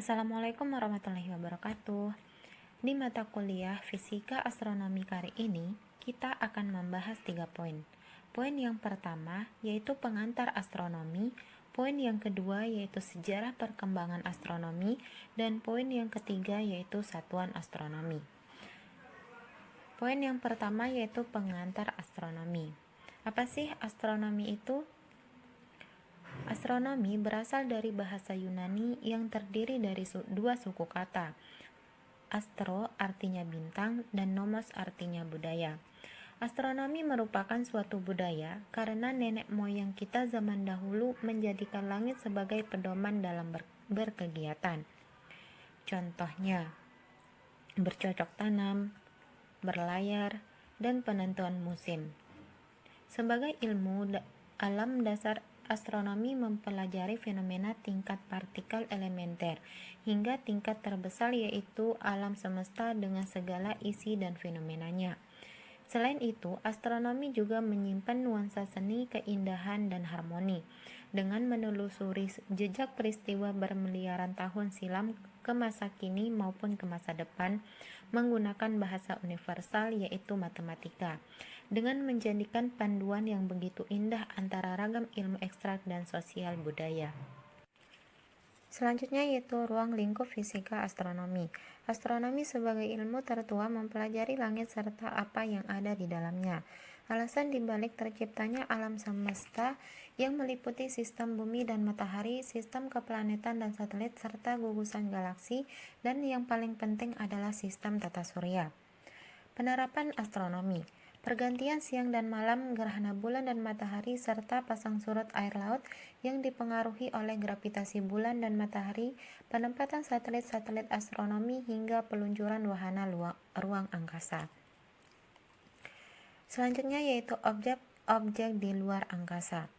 Assalamualaikum warahmatullahi wabarakatuh. Di mata kuliah Fisika Astronomi kali ini, kita akan membahas 3 poin. Poin yang pertama yaitu pengantar astronomi, poin yang kedua yaitu sejarah perkembangan astronomi, dan poin yang ketiga yaitu satuan astronomi. Poin yang pertama yaitu pengantar astronomi. Apa sih astronomi itu? Astronomi berasal dari bahasa Yunani yang terdiri dari dua suku kata. Astro artinya bintang dan nomos artinya budaya. Astronomi merupakan suatu budaya karena nenek moyang kita zaman dahulu menjadikan langit sebagai pedoman dalam berkegiatan. Contohnya, bercocok tanam, berlayar, dan penentuan musim. Sebagai ilmu alam dasar, astronomi mempelajari fenomena tingkat partikel elementer hingga tingkat terbesar yaitu alam semesta dengan segala isi dan fenomenanya. Selain itu, astronomi juga menyimpan nuansa seni, keindahan, dan harmoni dengan menelusuri jejak peristiwa bermiliaran tahun silam ke masa kini maupun ke masa depan menggunakan bahasa universal yaitu matematika, dengan menjadikan panduan yang begitu indah antara ragam ilmu ekstrak dan sosial budaya. Selanjutnya yaitu ruang lingkup fisika astronomi. Astronomi sebagai ilmu tertua mempelajari langit serta apa yang ada di dalamnya. Alasan dibalik terciptanya alam semesta yang meliputi sistem bumi dan matahari, sistem keplanetan dan satelit, serta gugusan galaksi, dan yang paling penting adalah sistem tata surya. Penerapan astronomi, pergantian siang dan malam, gerhana bulan dan matahari, serta pasang surut air laut yang dipengaruhi oleh gravitasi bulan dan matahari, penempatan satelit-satelit astronomi, hingga peluncuran wahana ruang angkasa. Selanjutnya yaitu objek di luar angkasa.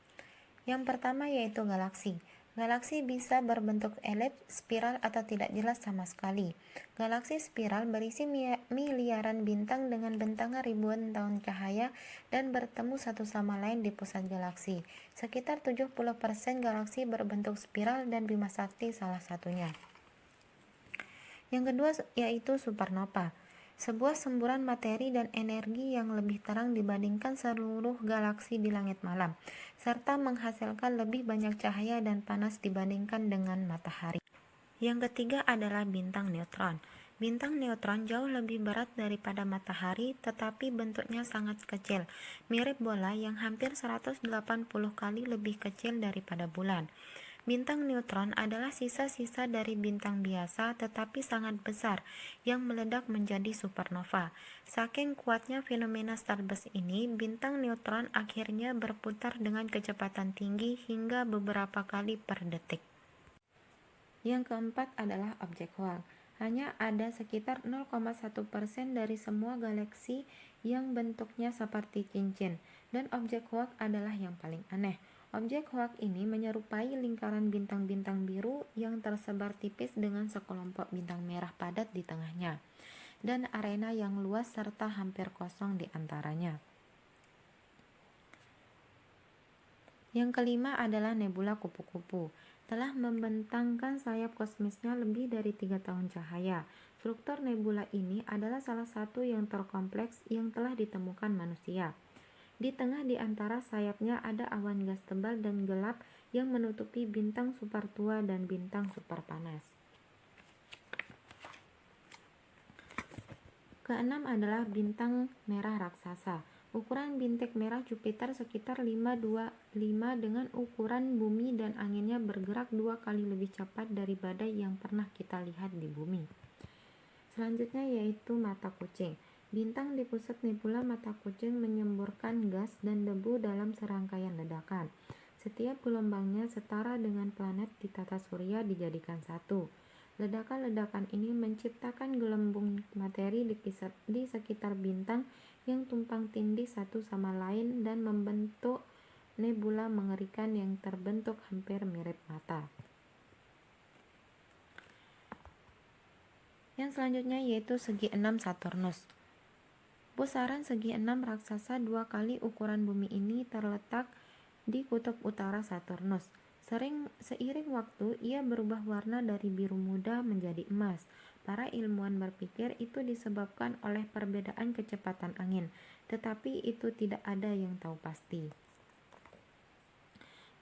Yang pertama yaitu galaksi. Galaksi bisa berbentuk elips, spiral, atau tidak jelas sama sekali. Galaksi spiral berisi miliaran bintang dengan bentangan ribuan tahun cahaya dan bertemu satu sama lain di pusat galaksi. Sekitar 70% galaksi berbentuk spiral dan Bima Sakti salah satunya. Yang kedua yaitu supernova. Sebuah semburan materi dan energi yang lebih terang dibandingkan seluruh galaksi di langit malam, serta menghasilkan lebih banyak cahaya dan panas dibandingkan dengan matahari. Yang ketiga adalah bintang neutron. Bintang neutron jauh lebih berat daripada matahari, tetapi bentuknya sangat kecil, mirip bola yang hampir 180 kali lebih kecil daripada bulan. Bintang neutron adalah sisa-sisa dari bintang biasa tetapi sangat besar yang meledak menjadi supernova. Saking kuatnya fenomena starburst ini, bintang neutron akhirnya berputar dengan kecepatan tinggi hingga beberapa kali per detik. Yang keempat adalah objek Hawk. Hanya ada sekitar 0,1% dari semua galaksi yang bentuknya seperti cincin, dan objek Hawk adalah yang paling aneh. Objek Hawk ini menyerupai lingkaran bintang-bintang biru yang tersebar tipis dengan sekelompok bintang merah padat di tengahnya, dan arena yang luas serta hampir kosong di antaranya. Yang kelima adalah nebula kupu-kupu. Telah membentangkan sayap kosmisnya lebih dari 3 tahun cahaya. Struktur nebula ini adalah salah satu yang terkompleks yang telah ditemukan manusia. Di tengah di antara sayapnya ada awan gas tebal dan gelap yang menutupi bintang super tua dan bintang super panas. Keenam adalah bintang merah raksasa. Ukuran bintang merah Jupiter sekitar 525 dengan ukuran bumi dan anginnya bergerak 2 kali lebih cepat dari badai yang pernah kita lihat di bumi. Selanjutnya yaitu mata kucing. Bintang di pusat nebula mata kucing menyemburkan gas dan debu dalam serangkaian ledakan. Setiap gelombangnya setara dengan planet di tata surya dijadikan satu. Ledakan-ledakan ini menciptakan gelembung materi di sekitar bintang yang tumpang tindih satu sama lain dan membentuk nebula mengerikan yang terbentuk hampir mirip mata. Yang selanjutnya yaitu segi enam Saturnus. Pusaran segi enam raksasa 2 kali ukuran bumi ini terletak di kutub utara Saturnus. Seiring waktu, ia berubah warna dari biru muda menjadi emas. Para ilmuwan berpikir itu disebabkan oleh perbedaan kecepatan angin, tetapi itu tidak ada yang tahu pasti.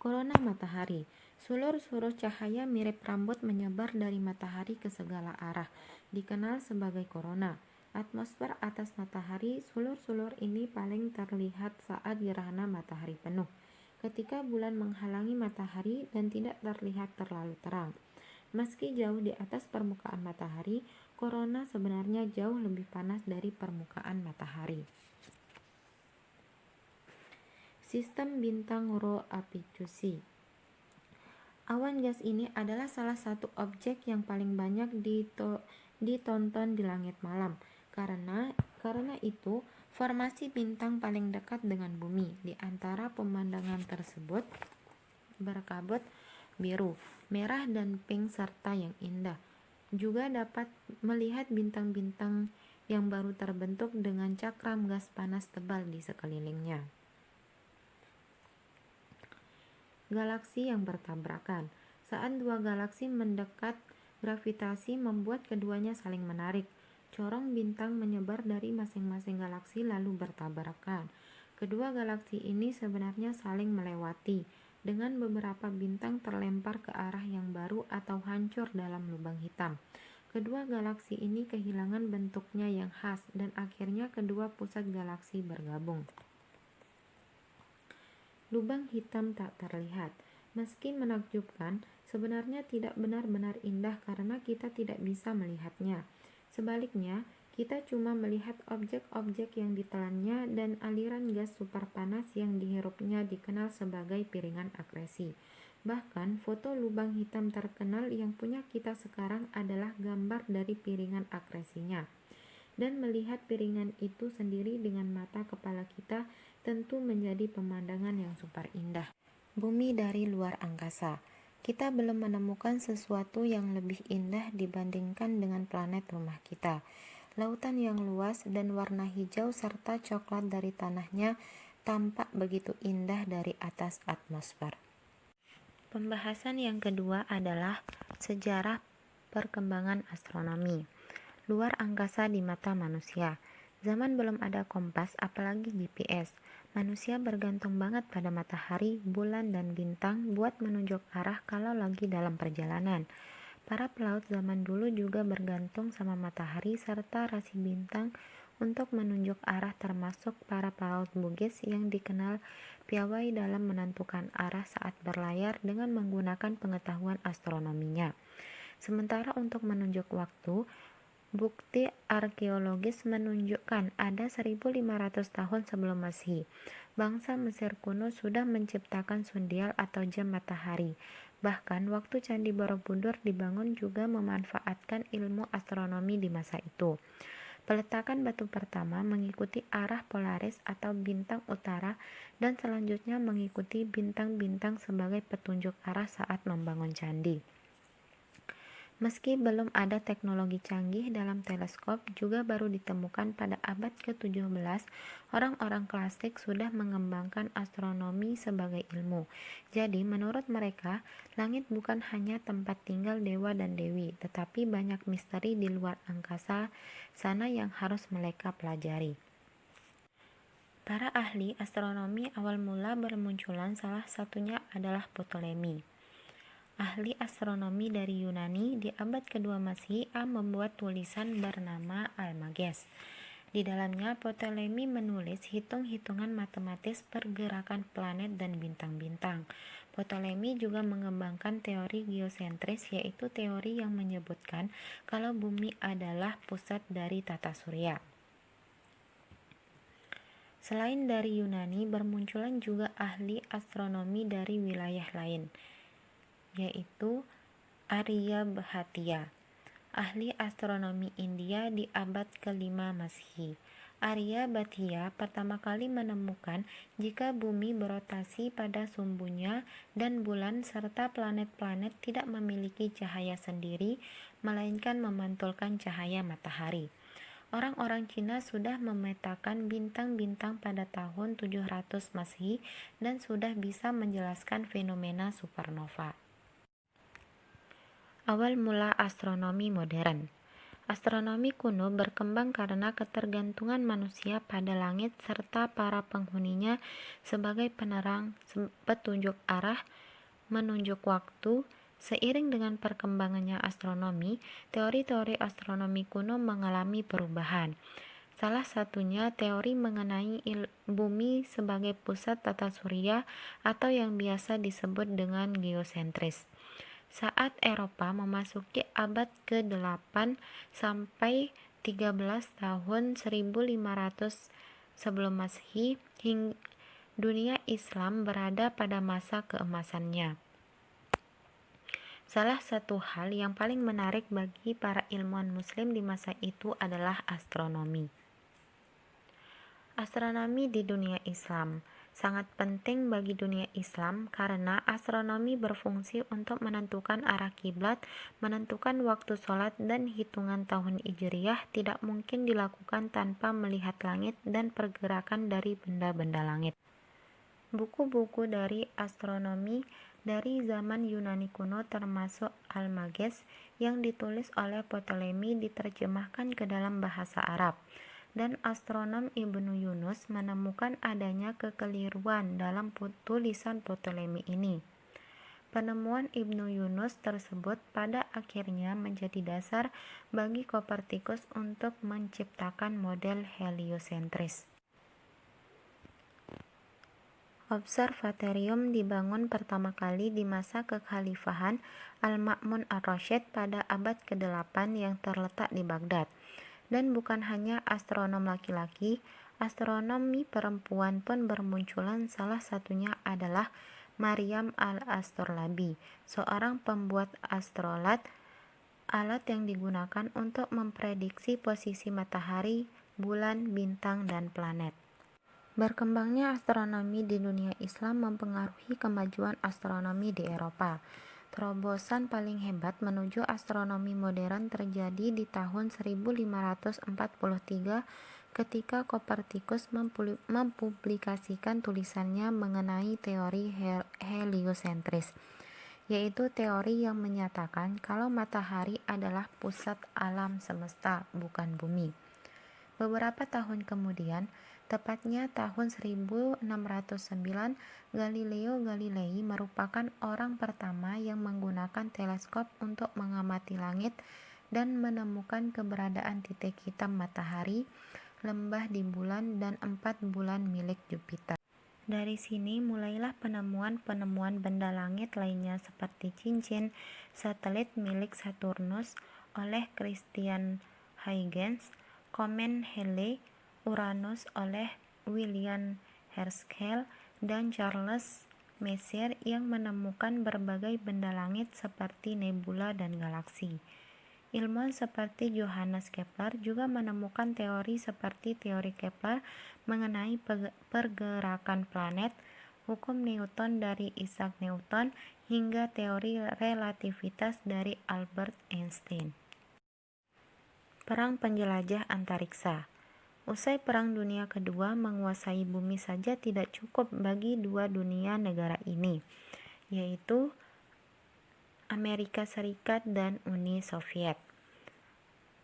Korona matahari. Sulur-sulur cahaya mirip rambut menyebar dari matahari ke segala arah, dikenal sebagai korona. Atmosfer atas matahari, sulur-sulur ini paling terlihat saat gerhana matahari penuh, ketika bulan menghalangi matahari dan tidak terlihat terlalu terang. Meski jauh di atas permukaan matahari, korona sebenarnya jauh lebih panas dari permukaan matahari. Sistem bintang Rho Apicus. Awan gas ini adalah salah satu objek yang paling banyak ditonton di langit malam. Karena itu, formasi bintang paling dekat dengan bumi di antara pemandangan tersebut berkabut biru, merah, dan pink serta yang indah. Juga dapat melihat bintang-bintang yang baru terbentuk dengan cakram gas panas tebal di sekelilingnya. Galaksi yang bertabrakan. Saat dua galaksi mendekat, gravitasi membuat keduanya saling menarik. Corong bintang menyebar dari masing-masing galaksi lalu bertabrakan. Kedua galaksi ini sebenarnya saling melewati, dengan beberapa bintang terlempar ke arah yang baru atau hancur dalam lubang hitam. Kedua galaksi ini kehilangan bentuknya yang khas dan akhirnya kedua pusat galaksi bergabung. Lubang hitam tak terlihat. Meski menakjubkan, sebenarnya tidak benar-benar indah karena kita tidak bisa melihatnya. Sebaliknya, kita cuma melihat objek-objek yang ditelannya dan aliran gas super panas yang dihirupnya dikenal sebagai piringan akresi. Bahkan, foto lubang hitam terkenal yang punya kita sekarang adalah gambar dari piringan akresinya. Dan melihat piringan itu sendiri dengan mata kepala kita tentu menjadi pemandangan yang super indah. Bumi dari luar angkasa. Kita belum menemukan sesuatu yang lebih indah dibandingkan dengan planet rumah kita. Lautan yang luas dan warna hijau serta coklat dari tanahnya tampak begitu indah dari atas atmosfer. Pembahasan yang kedua adalah sejarah perkembangan astronomi. Luar angkasa di mata manusia. Zaman belum ada kompas, apalagi GPS. Manusia bergantung banget pada matahari, bulan, dan bintang buat menunjuk arah kalau lagi dalam perjalanan. Para pelaut zaman dulu juga bergantung sama matahari serta rasi bintang untuk menunjuk arah, termasuk para pelaut Bugis yang dikenal piawai dalam menentukan arah saat berlayar dengan menggunakan pengetahuan astronominya. Sementara untuk menunjuk waktu, bukti arkeologis menunjukkan ada 1500 tahun sebelum Masehi, bangsa Mesir kuno sudah menciptakan sundial atau jam matahari. Bahkan waktu Candi Borobudur dibangun juga memanfaatkan ilmu astronomi di masa itu. Peletakan batu pertama mengikuti arah Polaris atau bintang utara dan selanjutnya mengikuti bintang-bintang sebagai petunjuk arah saat membangun candi. Meski belum ada teknologi canggih dalam teleskop, juga baru ditemukan pada abad ke-17, orang-orang klasik sudah mengembangkan astronomi sebagai ilmu. Jadi, menurut mereka, langit bukan hanya tempat tinggal dewa dan dewi, tetapi banyak misteri di luar angkasa sana yang harus mereka pelajari. Para ahli astronomi awal mula bermunculan, salah satunya adalah Ptolemei. Ahli astronomi dari Yunani di abad kedua Masehi membuat tulisan bernama Almagest. Di dalamnya Ptolemei menulis hitung-hitungan matematis pergerakan planet dan bintang-bintang. Ptolemei juga mengembangkan teori geosentris, yaitu teori yang menyebutkan kalau bumi adalah pusat dari tata surya. Selain dari Yunani, bermunculan juga ahli astronomi dari wilayah lain, yaitu Aryabhatiya, ahli astronomi India di abad ke-5 Masehi. Aryabhatiya pertama kali menemukan jika bumi berotasi pada sumbunya dan bulan serta planet-planet tidak memiliki cahaya sendiri, melainkan memantulkan cahaya matahari. Orang-orang Cina sudah memetakan bintang-bintang pada tahun 700 Masehi dan sudah bisa menjelaskan fenomena supernova. Awal mula astronomi modern. Astronomi kuno berkembang karena ketergantungan manusia pada langit serta para penghuninya sebagai penerang, petunjuk arah, menunjuk waktu. Seiring dengan perkembangannya astronomi, teori-teori astronomi kuno mengalami perubahan. Salah satunya teori mengenai bumi sebagai pusat tata surya atau yang biasa disebut dengan geosentris. Saat Eropa memasuki abad ke-8 sampai 13 tahun 1500 sebelum Masehi, dunia Islam berada pada masa keemasannya. Salah satu hal yang paling menarik bagi para ilmuwan muslim di masa itu adalah astronomi. Astronomi di dunia Islam sangat penting bagi dunia Islam karena astronomi berfungsi untuk menentukan arah kiblat, menentukan waktu sholat, dan hitungan tahun Hijriyah tidak mungkin dilakukan tanpa melihat langit dan pergerakan dari benda-benda langit. Buku-buku dari astronomi dari zaman Yunani kuno termasuk Almagest yang ditulis oleh Ptolemy diterjemahkan ke dalam bahasa Arab, dan astronom Ibnu Yunus menemukan adanya kekeliruan dalam tulisan Ptolemy ini. Penemuan Ibnu Yunus tersebut pada akhirnya menjadi dasar bagi Kopernikus untuk menciptakan model heliosentris. Observatorium dibangun pertama kali di masa kekhalifahan Al-Ma'mun ar-Rasyid pada abad ke-8 yang terletak di Baghdad. Dan bukan hanya astronom laki-laki, astronomi perempuan pun bermunculan. Salah satunya adalah Maryam al-Astrolabi, seorang pembuat astrolabe, alat yang digunakan untuk memprediksi posisi matahari, bulan, bintang, dan planet. Berkembangnya astronomi di dunia Islam mempengaruhi kemajuan astronomi di Eropa. Terobosan paling hebat menuju astronomi modern terjadi di tahun 1543 ketika Kopernikus mempublikasikan tulisannya mengenai teori heliosentris, yaitu teori yang menyatakan kalau matahari adalah pusat alam semesta, bukan bumi. Beberapa tahun kemudian, tepatnya tahun 1609, Galileo Galilei merupakan orang pertama yang menggunakan teleskop untuk mengamati langit dan menemukan keberadaan titik hitam matahari, lembah di bulan, dan 4 bulan milik Jupiter. Dari sini mulailah penemuan-penemuan benda langit lainnya seperti cincin, satelit milik Saturnus oleh Christian Huygens, komet Halley, Uranus oleh William Herschel, dan Charles Messier yang menemukan berbagai benda langit seperti nebula dan galaksi. Ilmuwan seperti Johannes Kepler juga menemukan teori seperti teori Kepler mengenai pergerakan planet, hukum Newton dari Isaac Newton, hingga teori relativitas dari Albert Einstein. Perang penjelajah antariksa. Usai Perang Dunia Kedua, menguasai bumi saja tidak cukup bagi dua dunia negara ini, yaitu Amerika Serikat dan Uni Soviet.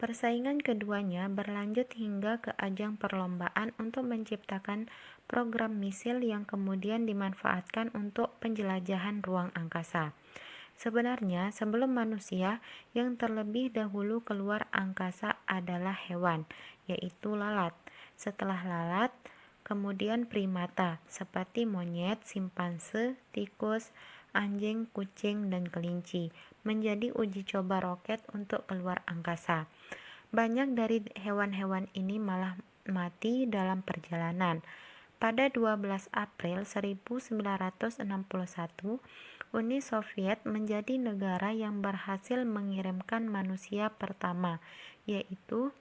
Persaingan keduanya berlanjut hingga ke ajang perlombaan untuk menciptakan program misil yang kemudian dimanfaatkan untuk penjelajahan ruang angkasa. Sebenarnya, sebelum manusia, yang terlebih dahulu keluar angkasa adalah hewan, yaitu lalat. Setelah lalat, kemudian primata, seperti monyet, simpanse, tikus, anjing, kucing, dan kelinci, menjadi uji coba roket untuk keluar angkasa. Banyak dari hewan-hewan ini malah mati dalam perjalanan. Pada 12 April 1961, Uni Soviet menjadi negara yang berhasil mengirimkan manusia pertama, yaitu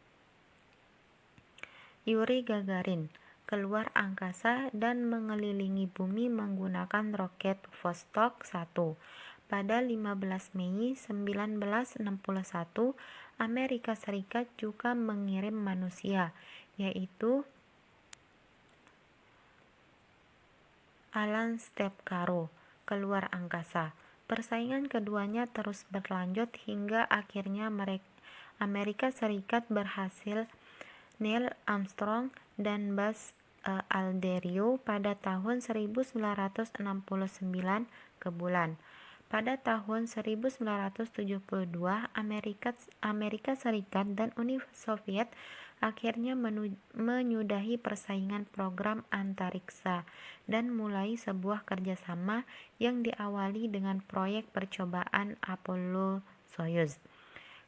Yuri Gagarin, keluar angkasa dan mengelilingi bumi menggunakan roket Vostok 1. pada 15 Mei 1961, Amerika Serikat juga mengirim manusia, yaitu Alan Stepcaro, ke luar angkasa. Persaingan keduanya terus berlanjut hingga akhirnya Amerika Serikat berhasil Neil Armstrong dan Buzz Aldrin pada tahun 1969 ke bulan. Pada tahun 1972, Amerika Serikat dan Uni Soviet akhirnya menyudahi persaingan program antariksa dan mulai sebuah kerjasama yang diawali dengan proyek percobaan Apollo-Soyuz.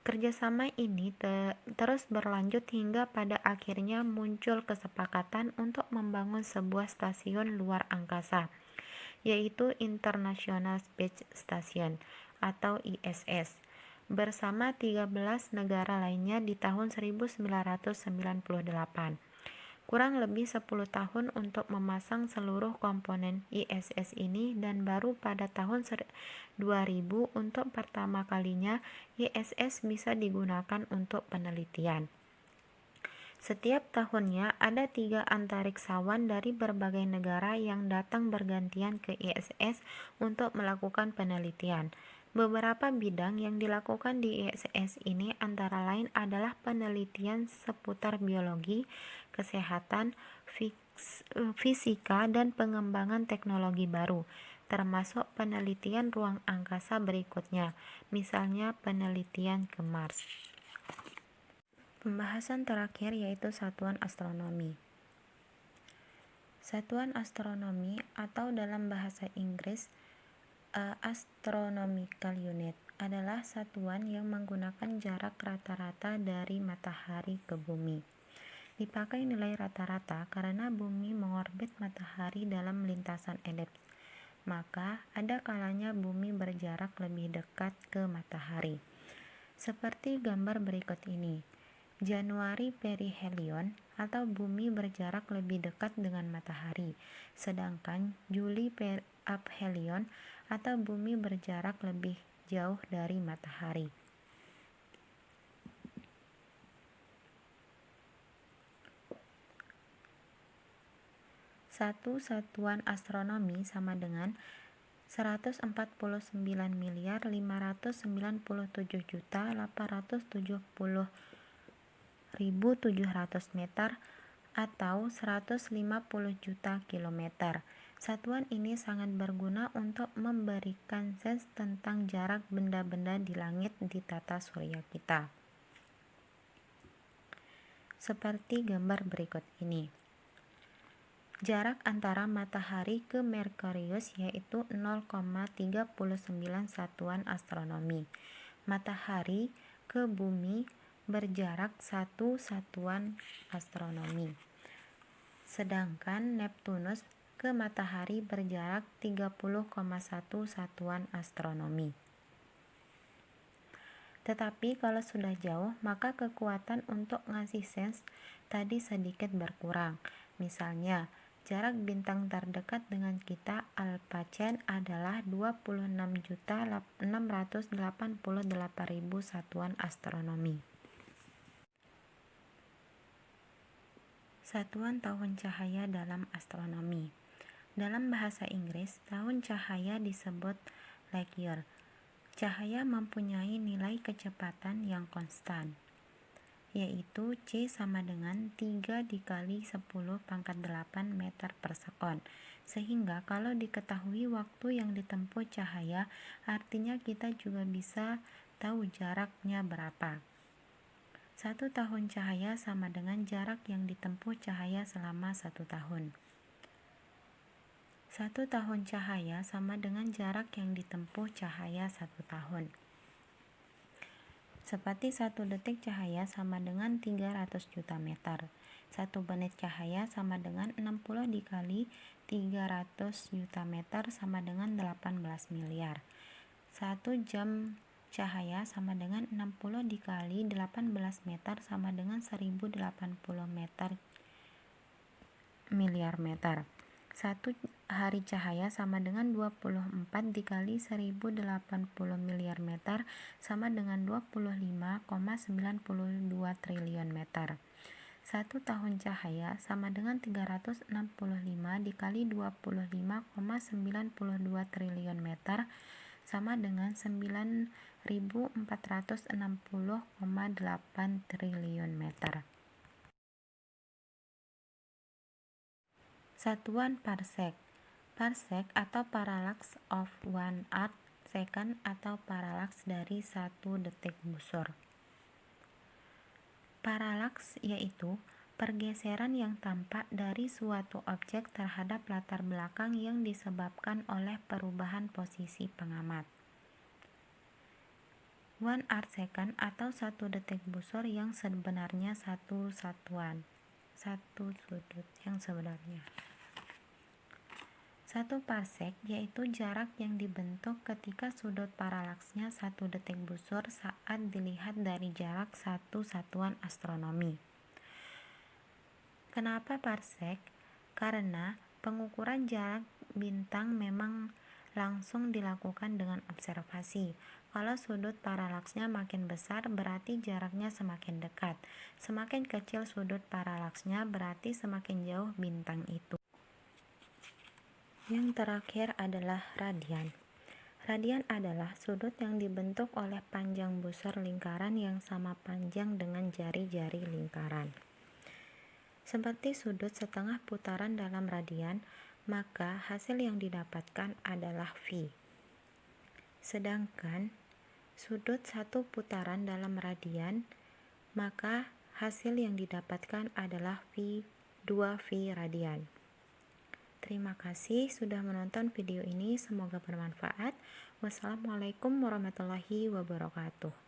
Kerjasama ini terus berlanjut hingga pada akhirnya muncul kesepakatan untuk membangun sebuah stasiun luar angkasa, yaitu International Space Station atau ISS, bersama 13 negara lainnya di tahun 1998. Kurang lebih 10 tahun untuk memasang seluruh komponen ISS ini, dan baru pada tahun 2000 untuk pertama kalinya ISS bisa digunakan untuk penelitian. Setiap tahunnya ada 3 antariksawan dari berbagai negara yang datang bergantian ke ISS untuk melakukan penelitian. Beberapa bidang yang dilakukan di ISS ini antara lain adalah penelitian seputar biologi, kesehatan, fisika, dan pengembangan teknologi baru, termasuk penelitian ruang angkasa berikutnya, misalnya penelitian ke Mars. Pembahasan terakhir yaitu satuan astronomi. Satuan astronomi atau dalam bahasa Inggris Astronomical Unit adalah satuan yang menggunakan jarak rata-rata dari matahari ke bumi. Dipakai nilai rata-rata karena bumi mengorbit matahari dalam lintasan elips, maka ada kalanya bumi berjarak lebih dekat ke matahari. Seperti gambar berikut ini. Januari perihelion atau bumi berjarak lebih dekat dengan matahari, sedangkan Juli aphelion atau bumi berjarak lebih jauh dari matahari. Satu satuan astronomi sama dengan 149.557.870.700 meter atau 150 juta kilometer. Satuan ini sangat berguna untuk memberikan sense tentang jarak benda-benda di langit di tata surya kita. Seperti gambar berikut ini. Jarak antara matahari ke Merkurius yaitu 0,39 satuan astronomi. Matahari ke bumi berjarak 1 satuan astronomi. Sedangkan Neptunus ke matahari berjarak 30,1 satuan astronomi. Tetapi kalau sudah jauh, maka kekuatan untuk ngasih sense tadi sedikit berkurang. Misalnya, jarak bintang terdekat dengan kita Alpacen adalah 26.688.000 satuan astronomi. Satuan tahun cahaya dalam astronomi. Dalam bahasa Inggris, tahun cahaya disebut light year. Cahaya mempunyai nilai kecepatan yang konstan, yaitu C sama dengan 3 dikali 10 pangkat 8 meter per sekon. Sehingga kalau diketahui waktu yang ditempuh cahaya, artinya kita juga bisa tahu jaraknya berapa. 1 tahun cahaya sama dengan jarak yang ditempuh cahaya selama 1 tahun. 1 tahun cahaya sama dengan jarak yang ditempuh cahaya 1 tahun. Seperti 1 detik cahaya sama dengan 300 juta meter. 1 menit cahaya sama dengan 60 dikali 300 juta meter sama dengan 18 miliar. 1 jam cahaya sama dengan 60 dikali 18 meter sama dengan 1080 miliar meter. 1 hari cahaya sama dengan 24 dikali 1080 miliar meter sama dengan 25,92 triliun meter. 1 tahun cahaya sama dengan 365 dikali 25,92 triliun meter sama dengan 9.460,8 triliun meter. Satuan parsec. Parsec atau parallax of 1 arc second atau paralaks dari 1 detik busur. Paralaks yaitu pergeseran yang tampak dari suatu objek terhadap latar belakang yang disebabkan oleh perubahan posisi pengamat. 1 arc second atau 1 detik busur yang sebenarnya satu sudut yang sebenarnya. 1 parsec yaitu jarak yang dibentuk ketika sudut paralaksnya 1 detik busur saat dilihat dari jarak 1 satuan astronomi. Kenapa parsec? Karena pengukuran jarak bintang memang langsung dilakukan dengan observasi. Kalau sudut paralaksnya makin besar berarti jaraknya semakin dekat. Semakin kecil sudut paralaksnya berarti semakin jauh bintang itu. Yang terakhir adalah radian. Radian adalah sudut yang dibentuk oleh panjang busur lingkaran yang sama panjang dengan jari-jari lingkaran. Seperti sudut setengah putaran dalam radian, maka hasil yang didapatkan adalah phi. Sedangkan sudut 1 putaran dalam radian, maka hasil yang didapatkan adalah 2 phi radian. Terima kasih sudah menonton video ini, semoga bermanfaat. Wassalamualaikum warahmatullahi wabarakatuh.